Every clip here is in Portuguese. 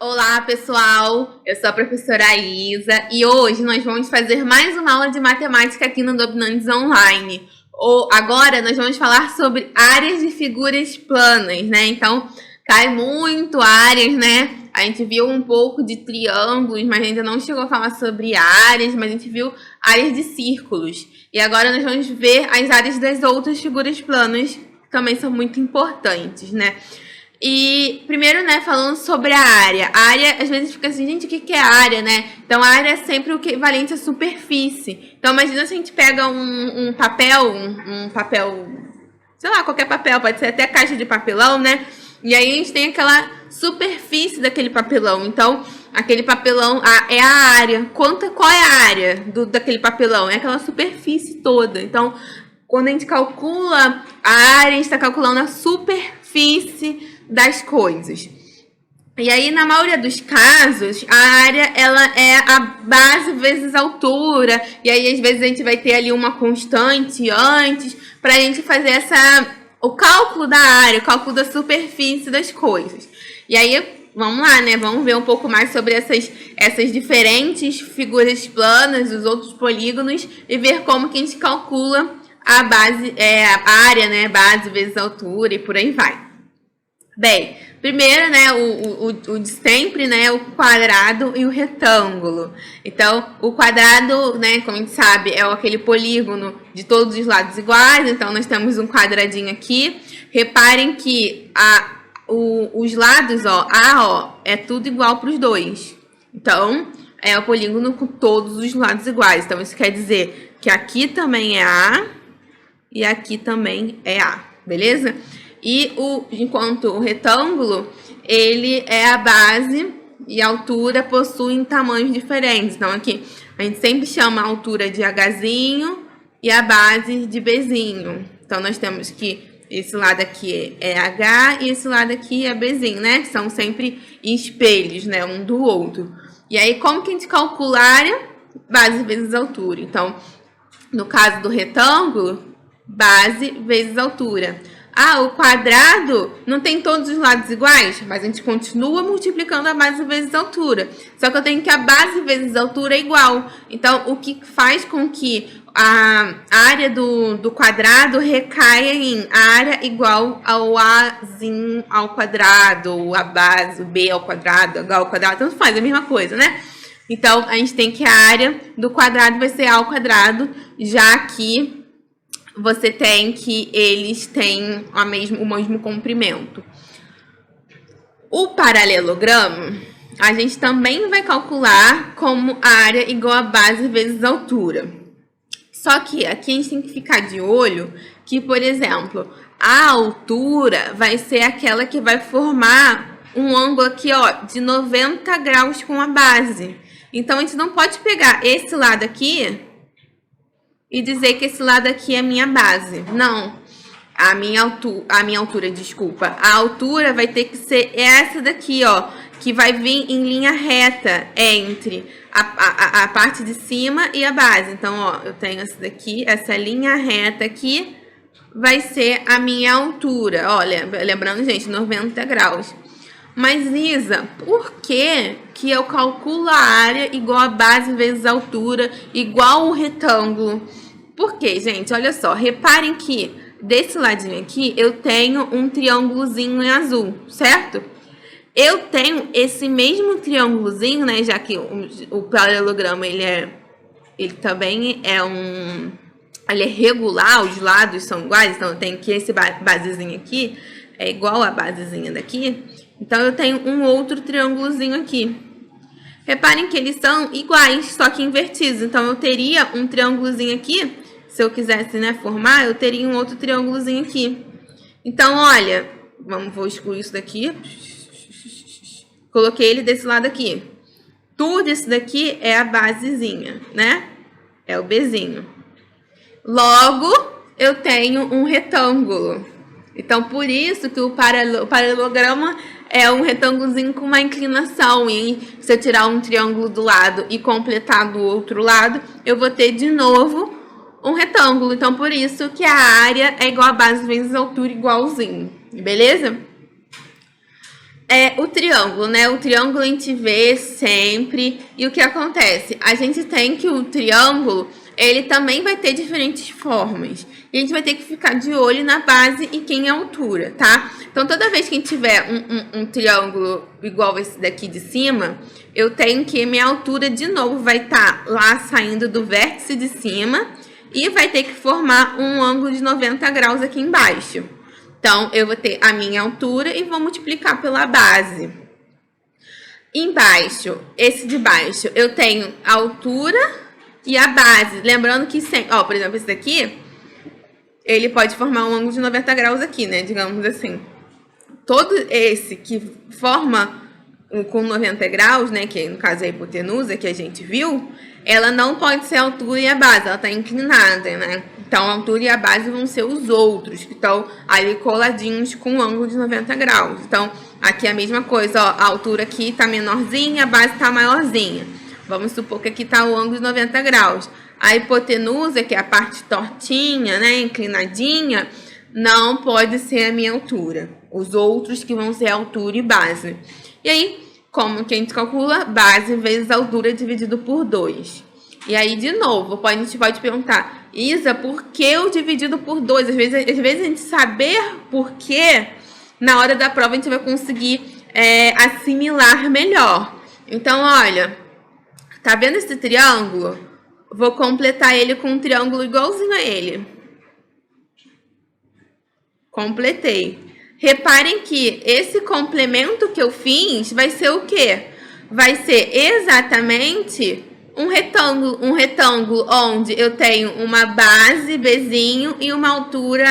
Olá, pessoal! Eu sou a professora Isa e hoje nós vamos fazer mais uma aula de matemática aqui no Dominantes Online. Agora nós vamos falar sobre áreas de figuras planas, né? Então, cai muito áreas, né? A gente viu um pouco de triângulos, mas ainda não chegou a falar sobre áreas, mas a gente viu áreas de círculos. E agora nós vamos ver as áreas das outras figuras planas, que também são muito importantes, né? E primeiro, né, falando sobre a área. A área, às vezes, fica assim, gente, o que é área, né? Então, a área é sempre o equivalente à superfície. Então, imagina se a gente pega um papel, sei lá, qualquer papel, pode ser até caixa de papelão, né? E aí a gente tem aquela superfície daquele papelão. Então, aquele papelão é a área. Qual é a área daquele papelão? É aquela superfície toda. Então, quando a gente calcula a área, a gente está calculando a superfície das coisas. E aí, na maioria dos casos, a área ela é a base vezes a altura. E aí, às vezes, a gente vai ter ali uma constante antes para a gente fazer o cálculo da área, o cálculo da superfície das coisas. E aí, vamos lá, né? Vamos ver um pouco mais sobre essas diferentes figuras planas, os outros polígonos, e ver como que a gente calcula a base, a área, né? Base vezes a altura e por aí vai. Bem, primeiro, né, o de sempre, né, o quadrado e o retângulo. Então, o quadrado, né, como a gente sabe, é aquele polígono de todos os lados iguais. Então, nós temos um quadradinho aqui. Reparem que os lados, é tudo igual para os dois. Então, é o polígono com todos os lados iguais. Então, isso quer dizer que aqui também é A e aqui também é A, beleza? E enquanto o retângulo, ele é a base e a altura possuem tamanhos diferentes. Então, aqui a gente sempre chama a altura de Hzinho e a base de Bzinho. Então, nós temos que esse lado aqui é H e esse lado aqui é Bzinho, né? São sempre espelhos, né? Um do outro. E aí, como que a gente calcula a área? Base vezes altura. Então, no caso do retângulo, base vezes altura. O quadrado não tem todos os lados iguais, mas a gente continua multiplicando a base vezes a altura. Só que eu tenho que a base vezes a altura é igual. Então, o que faz com que a área do quadrado recaia em área igual ao Azinho ao quadrado, ou a base, o B ao quadrado, H ao quadrado, tanto faz, é a mesma coisa, né? Então, a gente tem que a área do quadrado vai ser A ao quadrado, já que você tem que eles têm o mesmo comprimento. O paralelogramo, a gente também vai calcular como área igual a base vezes altura. Só que aqui a gente tem que ficar de olho que, por exemplo, a altura vai ser aquela que vai formar um ângulo aqui, de 90 graus com a base. Então, a gente não pode pegar esse lado aqui e dizer que esse lado aqui é a minha base. Não. A minha altura, desculpa. A altura vai ter que ser essa daqui, que vai vir em linha reta entre a parte de cima e a base. Então, eu tenho essa daqui, essa linha reta aqui vai ser a minha altura. Olha, lembrando, gente, 90 graus. Mas, Isa, por que eu calculo a área igual a base vezes a altura, igual o retângulo? Por quê, gente? Olha só, reparem que desse ladinho aqui eu tenho um triângulozinho em azul, certo? Eu tenho esse mesmo triângulozinho, né? Já que o paralelogramo ele também ele é regular, os lados são iguais, então eu tenho que esse basezinho aqui é igual a basezinha daqui. Então, eu tenho um outro triângulozinho aqui. Reparem que eles são iguais, só que invertidos. Então, eu teria um triângulozinho aqui. Se eu quisesse, né, formar, eu teria um outro triângulozinho aqui. Então, olha, vou excluir isso daqui. Coloquei ele desse lado aqui. Tudo isso daqui é a basezinha, né? É o Bzinho. Logo, eu tenho um retângulo. Então, por isso que o paralelogramo é um retângulozinho com uma inclinação. E se eu tirar um triângulo do lado e completar do outro lado, eu vou ter de novo um retângulo. Então, por isso que a área é igual a base vezes a altura igualzinho. Beleza? É o triângulo, né? O triângulo a gente vê sempre. E o que acontece? A gente tem que o triângulo, ele também vai ter diferentes formas. E a gente vai ter que ficar de olho na base e quem é a altura, tá? Então, toda vez que a gente tiver um triângulo igual esse daqui de cima, eu tenho que minha altura, de novo, vai estar lá saindo do vértice de cima e vai ter que formar um ângulo de 90 graus aqui embaixo. Então, eu vou ter a minha altura e vou multiplicar pela base. Embaixo, esse de baixo, eu tenho a altura e a base. Lembrando que, ó, por exemplo, esse daqui, ele pode formar um ângulo de 90 graus aqui, né? Digamos assim. Todo esse que forma com 90 graus, né? Que no caso é a hipotenusa que a gente viu, ela não pode ser a altura e a base, ela está inclinada, né? Então, a altura e a base vão ser os outros, que estão ali coladinhos com um ângulo de 90 graus. Então, aqui é a mesma coisa, ó, a altura aqui está menorzinha, a base está maiorzinha. Vamos supor que aqui está o ângulo de 90 graus. A hipotenusa, que é a parte tortinha, né, inclinadinha, não pode ser a minha altura. Os outros que vão ser altura e base. E aí, como que a gente calcula? Base vezes altura dividido por 2. E aí, de novo, a gente pode perguntar, Isa, por que o dividido por 2? Às vezes a gente saber por quê, na hora da prova a gente vai conseguir assimilar melhor. Então, olha, tá vendo esse triângulo? Vou completar ele com um triângulo igualzinho a ele. Completei. Reparem que esse complemento que eu fiz vai ser o quê? Vai ser exatamente um retângulo onde eu tenho uma base Bzinho e uma altura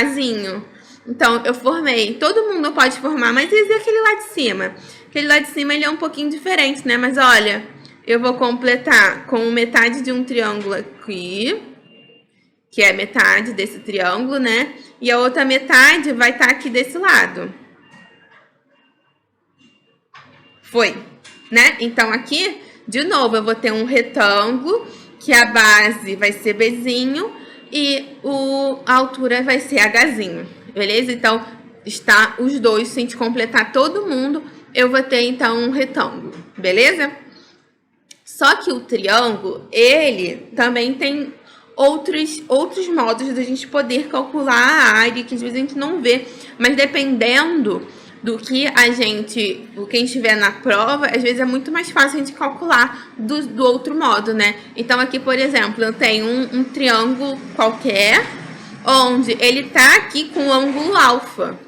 Hzinho. Então, eu formei. Todo mundo pode formar, mas e aquele lá de cima? Aquele lá de cima ele é um pouquinho diferente, né? Mas olha, eu vou completar com metade de um triângulo aqui, que é metade desse triângulo, né? E a outra metade vai estar aqui desse lado. Foi, né? Então, aqui, de novo, eu vou ter um retângulo, que a base vai ser Bzinho e a altura vai ser Hzinho, beleza? Então, está os dois, se a gente completar todo mundo, eu vou ter, então, um retângulo, beleza? Só que o triângulo, ele também tem outros modos da gente poder calcular a área, que às vezes a gente não vê. Mas dependendo do que a gente tiver na prova, às vezes é muito mais fácil a gente calcular do outro modo, né? Então aqui, por exemplo, eu tenho um triângulo qualquer, onde ele tá aqui com o ângulo alfa.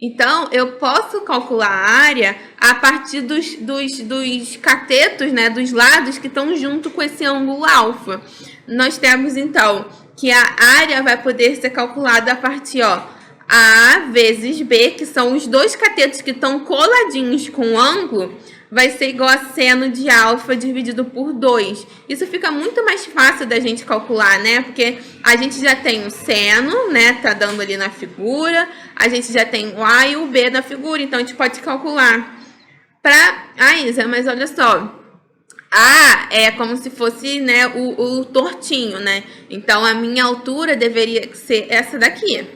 Então, eu posso calcular a área a partir dos catetos, né, dos lados que estão junto com esse ângulo alfa. Nós temos, então, que a área vai poder ser calculada a partir, ó, A vezes B, que são os dois catetos que estão coladinhos com o ângulo, vai ser igual a seno de alfa dividido por 2. Isso fica muito mais fácil da gente calcular, né? Porque a gente já tem o seno, né? Tá dando ali na figura. A gente já tem o A e o B na figura, então a gente pode calcular. Isa, mas olha só. A é como se fosse, né, o tortinho, né? Então, a minha altura deveria ser essa daqui.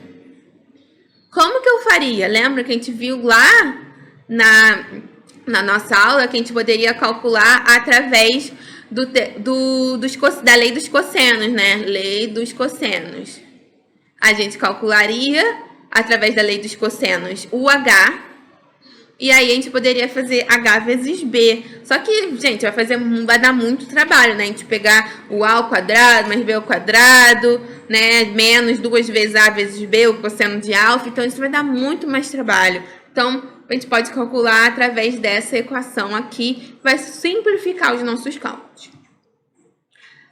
Como que eu faria? Lembra que a gente viu lá na nossa aula que a gente poderia calcular através da lei dos cossenos, né? Lei dos cossenos. A gente calcularia através da lei dos cossenos o H. E aí a gente poderia fazer H vezes B. Só que, gente, vai dar muito trabalho, né? A gente pegar o A ao quadrado, mais B ao quadrado, né? Menos 2 vezes A vezes B, o cosseno de alfa. Então, isso vai dar muito mais trabalho. Então, a gente pode calcular através dessa equação aqui. Vai simplificar os nossos cálculos.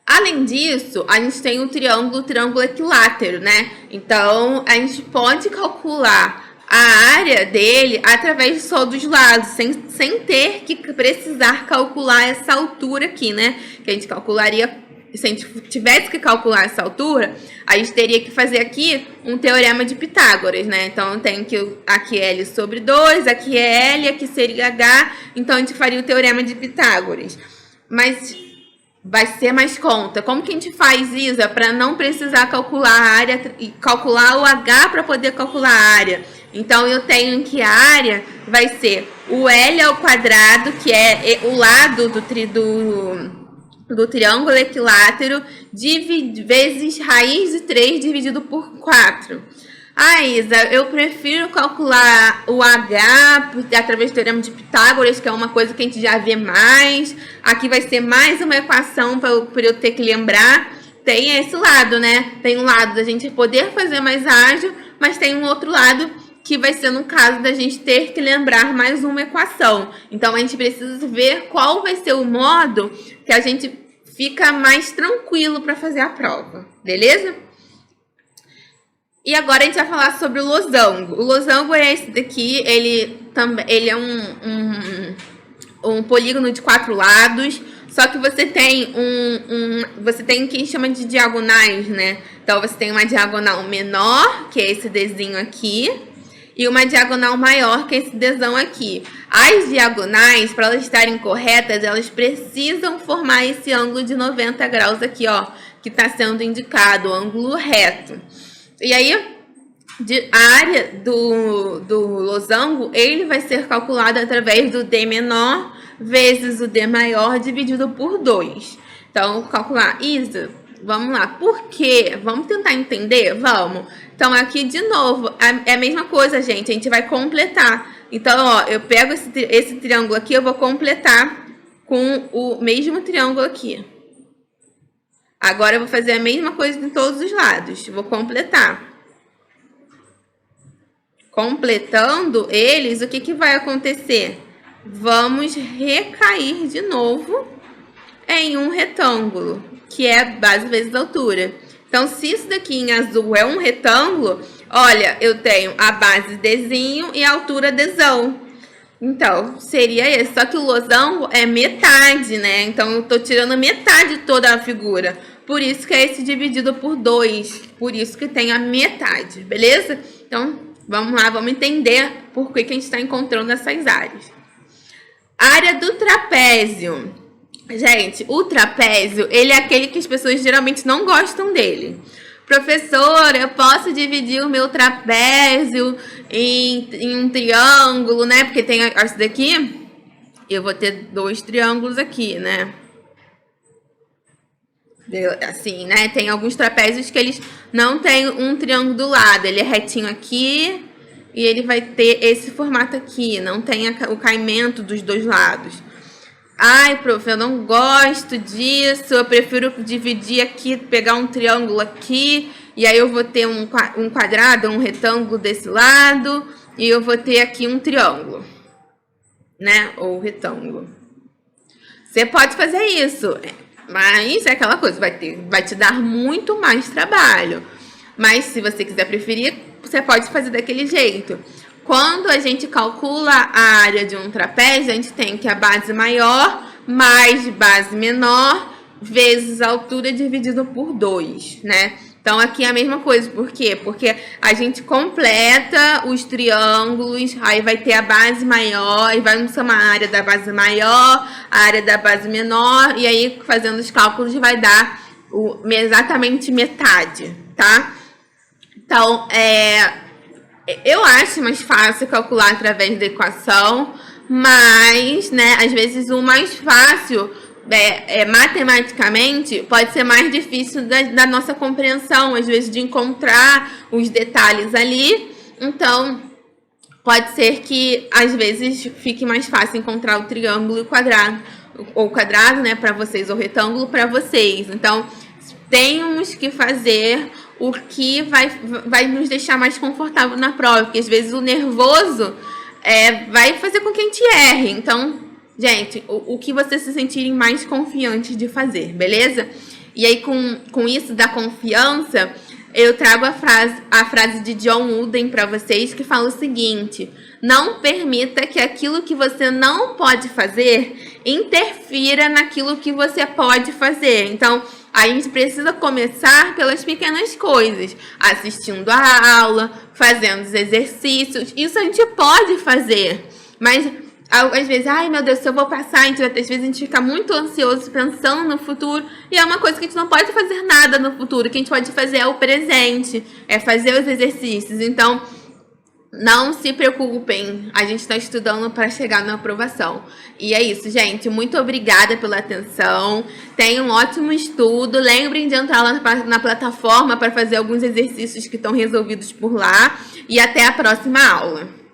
Além disso, a gente tem o triângulo equilátero, né? Então, a gente pode calcular a área dele através só dos lados, sem ter que precisar calcular essa altura aqui, né? Que a gente calcularia, se a gente tivesse que calcular essa altura, a gente teria que fazer aqui um teorema de Pitágoras, né? Então, eu tenho que aqui é L sobre 2, aqui é L, aqui seria H, então a gente faria o teorema de Pitágoras. Mas vai ser mais conta. Como que a gente faz, Isa, para não precisar calcular a área e calcular o H para poder calcular a área? Então, eu tenho que a área vai ser o L ao quadrado, que é o lado do triângulo equilátero, vezes raiz de 3 dividido por 4. Ah, Isa, eu prefiro calcular o H através do teorema de Pitágoras, que é uma coisa que a gente já vê mais. Aqui vai ser mais uma equação para eu ter que lembrar. Tem esse lado, né? Tem um lado da gente poder fazer mais ágil, mas tem um outro lado que vai ser no caso da gente ter que lembrar mais uma equação. Então, a gente precisa ver qual vai ser o modo que a gente fica mais tranquilo para fazer a prova, beleza? E agora a gente vai falar sobre o losango. O losango é esse daqui, ele é um polígono de 4 lados, só que você tem você tem o que chama de diagonais, né? Então, você tem uma diagonal menor, que é esse Dzinho aqui, e uma diagonal maior, que é esse Dzão aqui. As diagonais, para elas estarem corretas, elas precisam formar esse ângulo de 90 graus aqui, ó, que está sendo indicado, o ângulo reto. E aí, a área do losango, ele vai ser calculado através do D menor vezes o D maior dividido por 2. Então, calcular isso. Vamos lá, por quê? Vamos tentar entender? Vamos. Então, aqui de novo, é a mesma coisa, gente. A gente vai completar. Então, ó, eu pego esse triângulo aqui, eu vou completar com o mesmo triângulo aqui. Agora, eu vou fazer a mesma coisa em todos os lados. Vou completar. Completando eles, o que vai acontecer? Vamos recair de novo em um retângulo, que é base vezes altura. Então, se isso daqui em azul é um retângulo, olha, eu tenho a base Dzinho e a altura Dzão. Então, seria esse. Só que o losango é metade, né? Então, eu tô tirando metade de toda a figura. Por isso que é esse dividido por 2. Por isso que tem a metade, beleza? Então, vamos lá, vamos entender por que a gente está encontrando essas áreas. Área do trapézio. Gente, o trapézio, ele é aquele que as pessoas geralmente não gostam dele. Professora, eu posso dividir o meu trapézio em um triângulo, né? Porque tem esse daqui, eu vou ter 2 triângulos aqui, né? Assim, né? Tem alguns trapézios que eles não têm um triângulo do lado. Ele é retinho aqui e ele vai ter esse formato aqui. Não tem o caimento dos 2 lados. Ai, prof, eu não gosto disso, eu prefiro dividir aqui, pegar um triângulo aqui, e aí eu vou ter um quadrado, um retângulo desse lado, e eu vou ter aqui um triângulo, né, ou retângulo. Você pode fazer isso, mas é aquela coisa, vai te dar muito mais trabalho. Mas se você quiser preferir, você pode fazer daquele jeito. Quando a gente calcula a área de um trapézio, a gente tem que a base maior mais base menor vezes a altura dividido por 2, né? Então, aqui é a mesma coisa. Por quê? Porque a gente completa os triângulos, aí vai ter a base maior, e vai somar a área da base maior, a área da base menor, e aí, fazendo os cálculos, vai dar exatamente metade, tá? Então, eu acho mais fácil calcular através da equação, mas, né, às vezes o mais fácil, matematicamente, pode ser mais difícil da nossa compreensão, às vezes de encontrar os detalhes ali. Então, pode ser que, às vezes, fique mais fácil encontrar o triângulo e o quadrado, ou quadrado, né, para vocês, ou retângulo para vocês. Então, temos que fazer o que vai nos deixar mais confortável na prova, porque às vezes o nervoso vai fazer com que a gente erre. Então, gente, o que vocês se sentirem mais confiantes de fazer, beleza? E aí, com isso da confiança, eu trago a frase de John Wooden para vocês, que fala o seguinte: não permita que aquilo que você não pode fazer interfira naquilo que você pode fazer. Então, a gente precisa começar pelas pequenas coisas, assistindo a aula, fazendo os exercícios. Isso a gente pode fazer, mas às vezes, ai meu Deus, se eu vou passar, às vezes a gente fica muito ansioso pensando no futuro, e é uma coisa que a gente não pode fazer nada no futuro, o que a gente pode fazer é o presente, é fazer os exercícios. Então, não se preocupem, a gente está estudando para chegar na aprovação. E é isso, gente. Muito obrigada pela atenção. Tenham um ótimo estudo. Lembrem de entrar lá na plataforma para fazer alguns exercícios que estão resolvidos por lá. E até a próxima aula.